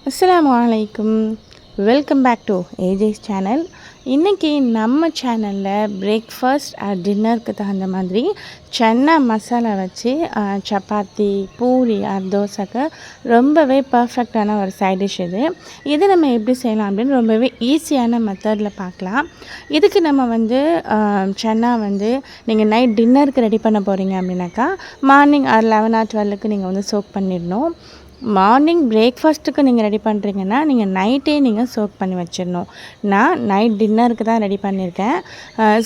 அஸ்ஸலாமு அலைக்கும். Welcome back to AJ's channel. இன்றைக்கி நம்ம சேனலில் பிரேக்ஃபாஸ்ட் டின்னருக்கு தகுந்த மாதிரி சன்னா மசாலா வச்சு சப்பாத்தி, பூரி தோசைக்கு ரொம்பவே பர்ஃபெக்டான ஒரு சைட் டிஷ் இது நம்ம எப்படி செய்யலாம் அப்படின்னு ரொம்பவே ஈஸியான மெத்தடில் பார்க்கலாம். இதுக்கு நம்ம சன்னா நீங்கள் நைட் டின்னருக்கு ரெடி பண்ண போகிறீங்க அப்படின்னாக்கா மார்னிங் 11 or 12க்கு நீங்கள் சோக் பண்ணிடணும். மார்னிங் பிரேக்ஃபாஸ்ட்டுக்கு நீங்கள் ரெடி பண்ணுறீங்கன்னா நீங்கள் நைட்டே நீங்கள் சோக் பண்ணி வச்சிடணும். நான் நைட் டின்னருக்கு தான் ரெடி பண்ணியிருக்கேன்.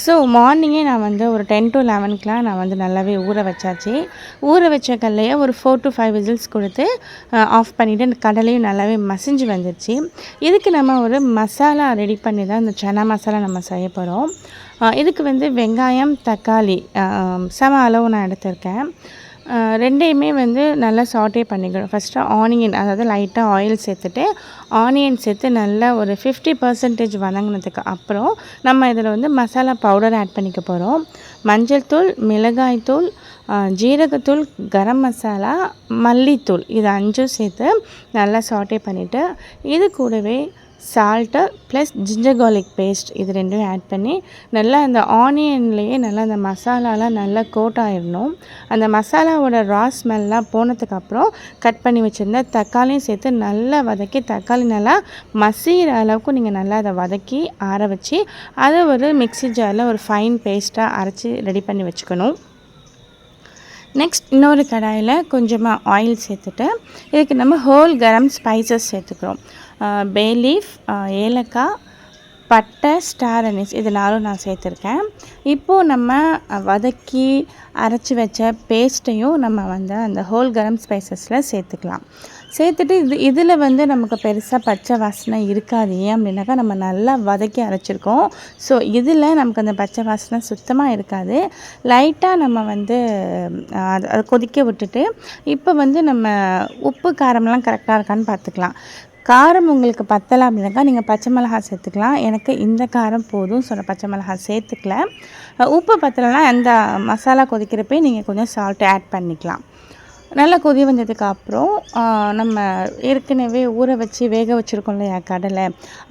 ஸோ மார்னிங்கே நான் ஒரு 10 to 11க்குலாம் நான் நல்லாவே ஊற வச்சாச்சு. ஊற வச்ச கடலையை ஒரு 4 to 5 விசில்ஸ் கொடுத்து ஆஃப் பண்ணிவிட்டு அந்த கடலையும் நல்லாவே மசிஞ்சு வந்துடுச்சு. இதுக்கு நம்ம ஒரு மசாலா ரெடி பண்ணி தான் இந்த சன்னா மசாலா நம்ம செய்ய போகிறோம். இதுக்கு வெங்காயம், தக்காளி சம அளவு நான் எடுத்திருக்கேன். ரெண்டையுமே நல்லா சாட்டே பண்ணிக்கணும். ஃபஸ்ட்டு ஆனியன், அதாவது லைட்டாக ஆயில் சேர்த்துட்டு ஆனியன் சேர்த்து நல்லா ஒரு 50% வதங்கினதுக்கு அப்புறம் நம்ம இதில் மசாலா பவுடர் ஆட் பண்ணிக்க போகிறோம். மஞ்சள் தூள், மிளகாய் தூள், ஜீரகத்தூள், கரம் மசாலா, மல்லித்தூள், இது 5 சேர்த்து நல்லா சாட்டே பண்ணிவிட்டு இது கூடவே salt plus ginger garlic paste இது 2ம் ஆட் பண்ணி நல்லா அந்த ஆனியன்லேயே நல்லா அந்த மசாலாலாம் நல்லா கோட் ஆகிடணும். அந்த மசாலாவோட ரா ஸ்மெல்லாம் போனதுக்கப்புறம் கட் பண்ணி வச்சுருந்த தக்காளியும் சேர்த்து நல்லா வதக்கி தக்காளி நல்லா மசிகிற அளவுக்கு நீங்கள் நல்லா அதை வதக்கி ஆற வச்சு அதை ஒரு மிக்ஸி ஜாரில் ஒரு ஃபைன் பேஸ்ட்டாக அரைச்சி ரெடி பண்ணி வச்சுக்கணும். நெக்ஸ்ட் இன்னொரு கடாயில் கொஞ்சமாக ஆயில் சேர்த்துட்டு இதுக்கு நம்ம ஹோல் கரம் ஸ்பைசஸ் சேர்த்துக்கிறோம். பே லீஃப், ஏலக்காய், பட்டை, ஸ்டார் அனீஸ், இது 4ம் நான் சேர்த்துருக்கேன். இப்போது நம்ம வதக்கி அரைச்சி வச்ச பேஸ்ட்டையும் நம்ம அந்த ஹோல் கரம் ஸ்பைசஸில் சேர்த்துக்கலாம். சேர்த்துட்டு இதில் நமக்கு பெருசாக பச்சை வாசனை இருக்காது. ஏன் அப்படின்னாக்கா நம்ம நல்லா வதக்கி அரைச்சிருக்கோம். ஸோ இதில் நமக்கு அந்த பச்சை வாசனை சுத்தமாக இருக்காது. லைட்டாக நம்ம அதை கொதிக்க விட்டுட்டு இப்போ நம்ம உப்பு காரம்லாம் கரெக்டாக இருக்கான்னு பார்த்துக்கலாம். காரம் உங்களுக்கு பத்தலை அப்படின்னாக்கா நீங்கள் பச்சை மிளகாய் சேர்த்துக்கலாம். எனக்கு இந்த காரம் போதும், ஸோ நான் பச்சை மிளகாய் சேர்த்துக்கல. உப்பு பத்தலைன்னா அந்த மசாலா கொதிக்கிறப்பே நீங்கள் கொஞ்சம் சால்ட் ஆட் பண்ணிக்கலாம். நல்லா கொதி வந்ததுக்கப்புறம் நம்ம ஏற்கனவே ஊற வச்சு வேக வச்சுருக்கோம் இல்லையா கடலை,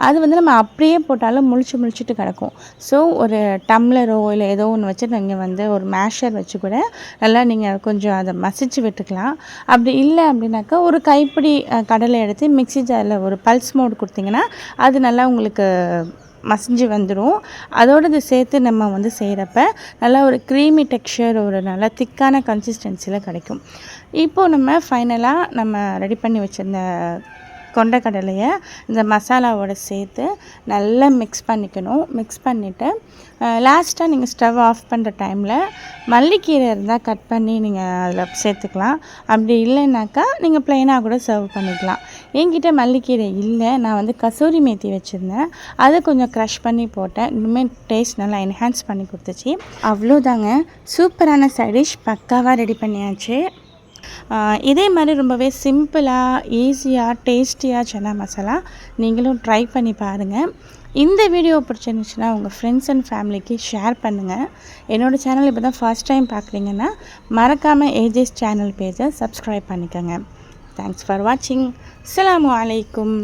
அது நம்ம அப்படியே போட்டாலும் முழிச்சிட்டு கிடக்கும். ஸோ ஒரு டம்ளரோ இல்லை ஏதோ ஒன்று வச்சு நீங்கள் ஒரு மேஷர் வச்சு கூட நல்லா நீங்கள் கொஞ்சம் அதை மசிச்சு விட்டுக்கலாம். அப்படி இல்லை அப்படின்னாக்கா ஒரு கைப்பிடி கடலை எடுத்து மிக்ஸி ஜாரில் ஒரு பல்ஸ் மோட் கொடுத்திங்கன்னா அது நல்லா உங்களுக்கு மசிஞ்சு வந்துடும். அதோடு இது சேர்த்து நம்ம செய்கிறப்ப நல்லா ஒரு க்ரீமி டெக்ஸ்சர், ஒரு நல்லா திக்கான கன்சிஸ்டன்சியில் கிடைக்கும். இப்போது நம்ம ஃபைனலாக நம்ம ரெடி பண்ணி வச்சுருந்த கொண்டக்கடலையை இந்த மசாலாவோடு சேர்த்து நல்லா மிக்ஸ் பண்ணிக்கணும். மிக்ஸ் பண்ணிவிட்டு லாஸ்ட்டாக நீங்கள் ஸ்டவ் ஆஃப் பண்ணுற டைமில் மல்லிக்கீரை இருந்தால் கட் பண்ணி நீங்கள் அதில் சேர்த்துக்கலாம். அப்படி இல்லைன்னாக்கா நீங்கள் ப்ளைனாக கூட சர்வ் பண்ணிக்கலாம். என்கிட்ட மல்லிக்கீரை இல்லை, நான் கசூரி மேத்தி வச்சுருந்தேன், அதை கொஞ்சம் க்ரஷ் பண்ணி போட்டேன். இன்னுமே டேஸ்ட் நல்லா என்ஹான்ஸ் பண்ணி கொடுத்துச்சு. அவ்வளோதாங்க, சூப்பரான சைட் டிஷ் பக்காவாக ரெடி பண்ணியாச்சு. இதே மாதிரி ரொம்பவே சிம்பிளாக ஈஸியாக டேஸ்டியாக சன்னா மசாலா நீங்களும் ட்ரை பண்ணி பாருங்கள். இந்த வீடியோ பிடிச்சிருந்துச்சுன்னா உங்கள் ஃப்ரெண்ட்ஸ் அண்ட் ஃபேமிலிக்கு ஷேர் பண்ணுங்கள். என்னோடய சேனல் இப்போ தான் ஃபர்ஸ்ட் டைம் பார்க்குறீங்கன்னா மறக்காமல் ஏஜேஸ் சேனல் பேஜை சப்ஸ்கிரைப் பண்ணிக்கோங்க. தேங்க்ஸ் ஃபார் வாட்சிங். அஸ்ஸலாமு அலைக்கும்.